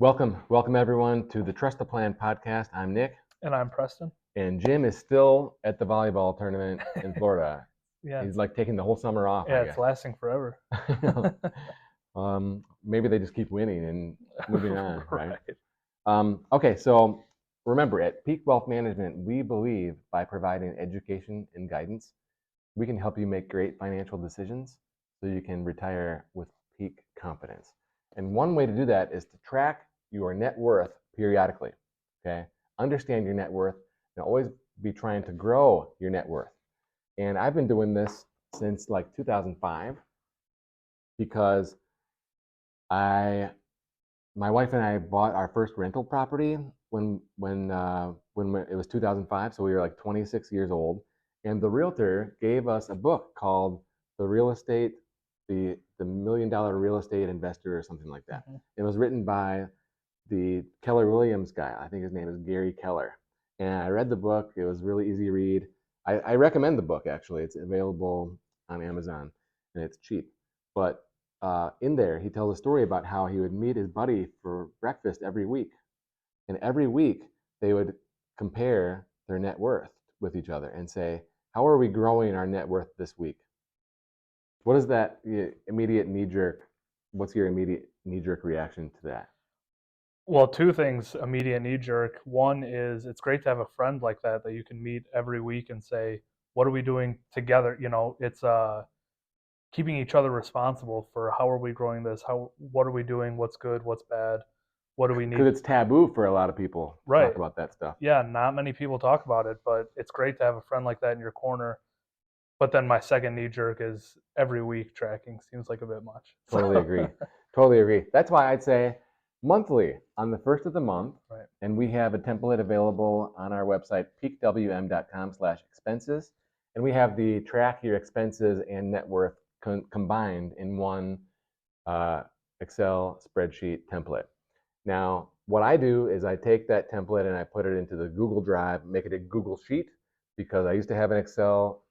Welcome everyone to the Trust the Plan podcast. I'm Nick. And I'm Preston. And Jim is still at the volleyball tournament in Florida. Yeah. He's like taking the whole summer off. Yeah, I it's guess. lasting forever. Maybe they just keep winning and moving on, right? Right. Okay, so remember, at Peak Wealth Management, we believe by providing education and guidance, we can help you make great financial decisions so you can retire with peak confidence. And one way to do that is to track your net worth periodically. Okay, understand your net worth and always be trying to grow your net worth. And I've been doing this since like 2005 because my wife and I bought our first rental property when it was 2005, so we were like 26 years old, and the realtor gave us a book called the $1 Million Real Estate Investor or something like that. Mm-hmm. It was written by the Keller Williams guy. I think his name is Gary Keller. And I read the book. It was really easy to read. I recommend the book, actually. It's available on Amazon, and it's cheap. But in there, he tells a story about how he would meet his buddy for breakfast every week. And every week, they would compare their net worth with each other and say, how are we growing our net worth this week? What is that immediate knee-jerk? What's your immediate knee-jerk reaction to that? Well, two things, immediate knee-jerk. One is it's great to have a friend like that you can meet every week and say, what are we doing together? You know, it's keeping each other responsible for how are we growing this? What are we doing? What's good? What's bad? What do we need? Because it's taboo for a lot of people to talk about that stuff. Yeah, not many people talk about it, but it's great to have a friend like that in your corner. But then my second knee jerk is every week tracking seems like a bit much. Totally agree. Totally agree. That's why I'd say monthly on the first of the month. Right. And we have a template available on our website, peakwm.com/expenses. And we have the track your expenses and net worth combined in one Excel spreadsheet template. Now, what I do is I take that template and I put it into the Google Drive, make it a Google Sheet, because I used to have an Excel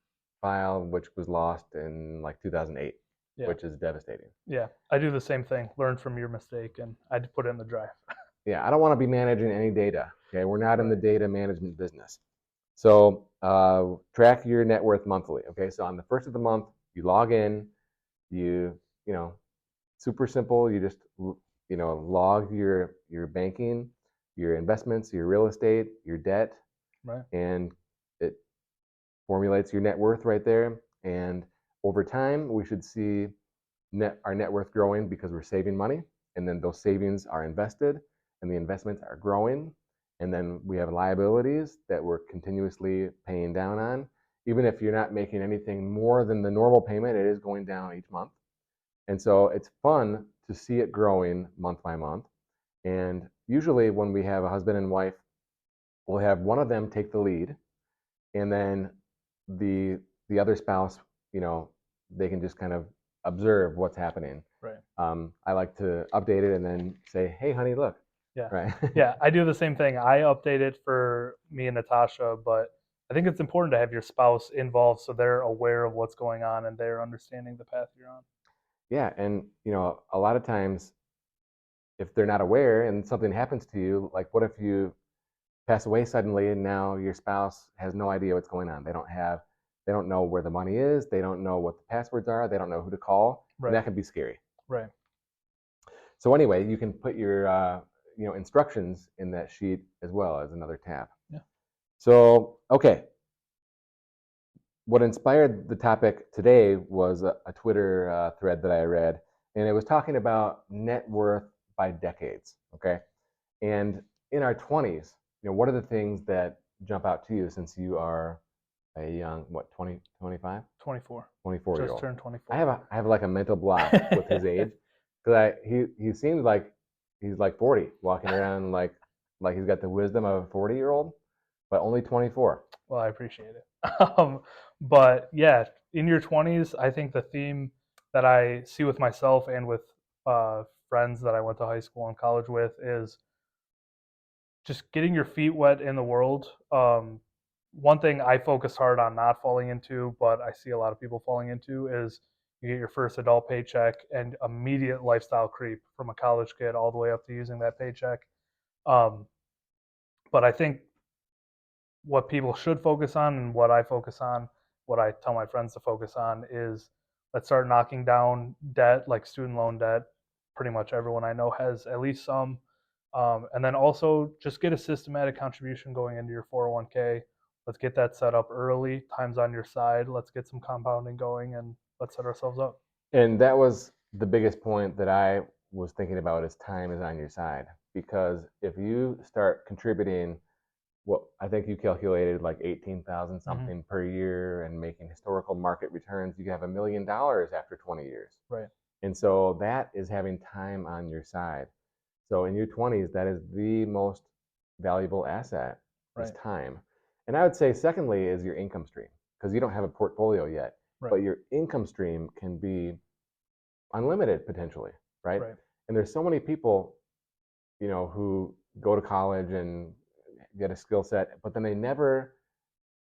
file which was lost in like 2008, which is devastating. Yeah, I do the same thing. Learn from your mistake, and I put it in the drive. Yeah, I don't want to be managing any data. Okay, we're not in the data management business. So track your net worth monthly. Okay, so on the first of the month, you log in. You know, super simple. You just log your banking, your investments, your real estate, your debt, right, and it formulates your net worth right there. And over time, we should see our net worth growing because we're saving money, and then those savings are invested, and the investments are growing, and then we have liabilities that we're continuously paying down on. Even if you're not making anything more than the normal payment, it is going down each month. And so it's fun to see it growing month by month. And usually when we have a husband and wife, we'll have one of them take the lead, and then the other spouse, they can just kind of observe what's happening. Right. I like to update it and then say, hey, honey, look. Yeah. Right. Yeah, I do the same thing. I update it for me and Natasha, but I think it's important to have your spouse involved so they're aware of what's going on and they're understanding the path you're on. Yeah, and a lot of times if they're not aware and something happens to you, like what if you pass away suddenly and now your spouse has no idea what's going on? They don't know where the money is, they don't know what the passwords are, they don't know who to call. Right. And that can be scary. Right. So anyway, you can put your instructions in that sheet as well as another tab. Yeah. So, okay. What inspired the topic today was a Twitter thread that I read, and it was talking about net worth by decades, okay? And in our 20s, what are the things that jump out to you since you are a young, 20, 25? 24. 24-year-old. Just turned 24. I have like a mental block with his age, because he seems like he's like 40, walking around like he's got the wisdom of a 40-year-old, but only 24. Well, I appreciate it. But yeah, in your 20s, I think the theme that I see with myself and with friends that I went to high school and college with is just getting your feet wet in the world. One thing I focus hard on not falling into, but I see a lot of people falling into, is you get your first adult paycheck, and immediate lifestyle creep from a college kid all the way up to using that paycheck. Um, but I think what people should focus on and what I focus on, what I tell my friends to focus on is let's start knocking down debt, like student loan debt. Pretty much everyone I know has at least some. And then also just get a systematic contribution going into your 401k. Let's get that set up early. Time's on your side. Let's get some compounding going and let's set ourselves up. And that was the biggest point that I was thinking about is time is on your side. Because if you start contributing what I think you calculated like 18,000 Mm-hmm. something per year and making historical market returns, you have $1 million after 20 years. Right. And so that is having time on your side. So in your 20s, that is the most valuable asset is Right. time. And I would say secondly is your income stream because you don't have a portfolio yet, Right. but your income stream can be unlimited potentially, right? Right. And there's so many people, who go to college and get a skill set, but then they never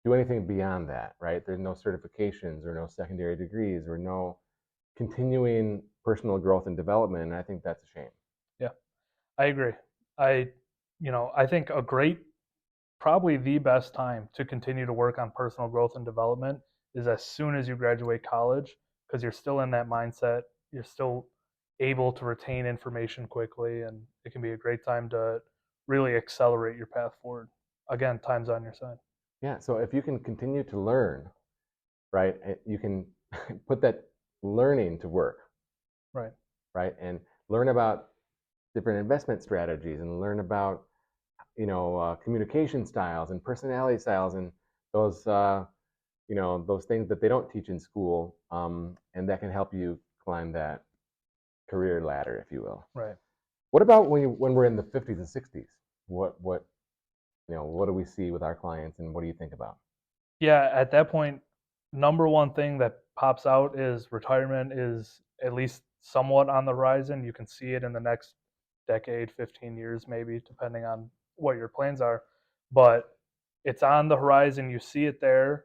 do anything beyond that, right? There's no certifications or no secondary degrees or no continuing personal growth and development. And I think that's a shame. Yeah, I agree. I, I think probably the best time to continue to work on personal growth and development is as soon as you graduate college because you're still in that mindset. You're still able to retain information quickly, and it can be a great time to really accelerate your path forward. Again, time's on your side. Yeah. So if you can continue to learn, right, you can put that learning to work, Right. right, and learn about different investment strategies and learn about communication styles and personality styles and those those things that they don't teach in school, and that can help you climb that career ladder, if you will. Right. What about when we're in the 50s and 60s? What do we see with our clients, and what do you think about? Yeah, at that point, number one thing that pops out is retirement is at least somewhat on the horizon. You can see it in the next decade, 15 years, maybe, depending on what your plans are. But it's on the horizon. You see it there.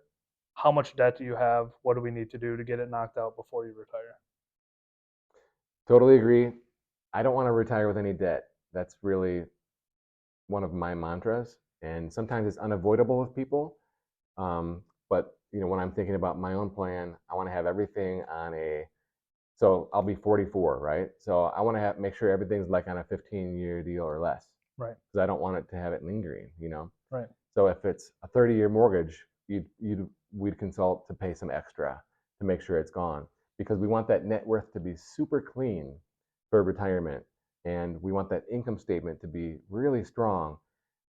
How much debt do you have? What do we need to do to get it knocked out before you retire? Totally agree. I don't want to retire with any debt. That's really one of my mantras, and sometimes it's unavoidable with people. But when I'm thinking about my own plan, I want to have everything on a. So I'll be 44, right? So I want to make sure everything's like on a 15-year deal or less, Right. because I don't want it to have it lingering. Right. So if it's a 30-year mortgage, we'd consult to pay some extra to make sure it's gone, because we want that net worth to be super clean for retirement, and we want that income statement to be really strong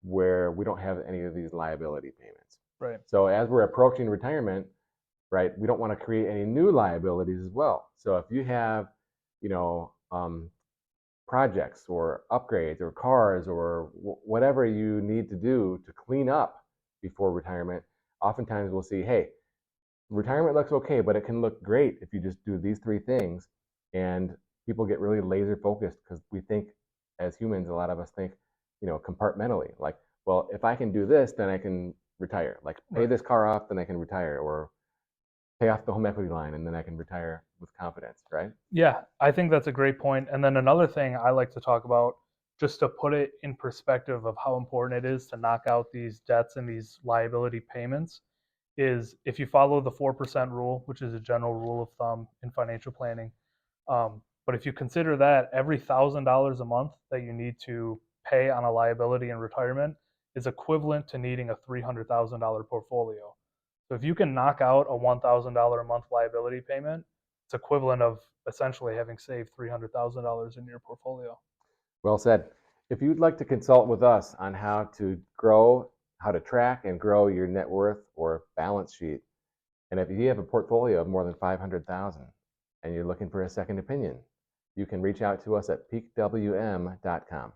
where we don't have any of these liability payments. Right. So as we're approaching retirement, right, we don't want to create any new liabilities as well. So if you have, projects or upgrades or cars or whatever you need to do to clean up before retirement, oftentimes we'll see, hey, retirement looks okay, but it can look great if you just do these three things. And people get really laser focused because we think, as humans, a lot of us think, compartmentally. Like, well, if I can do this, then I can retire. Like, pay this car off, then I can retire, or pay off the home equity line, and then I can retire with confidence, right? Yeah, I think that's a great point. And then another thing I like to talk about, just to put it in perspective of how important it is to knock out these debts and these liability payments, is if you follow the 4% rule, which is a general rule of thumb in financial planning. But if you consider that every $1,000 a month that you need to pay on a liability in retirement is equivalent to needing a $300,000 portfolio. So if you can knock out a $1,000 a month liability payment, it's equivalent of essentially having saved $300,000 in your portfolio. Well said. If you'd like to consult with us on how to grow, how to track and grow your net worth or balance sheet, and if you have a portfolio of more than 500,000 and you're looking for a second opinion, you can reach out to us at peakwm.com.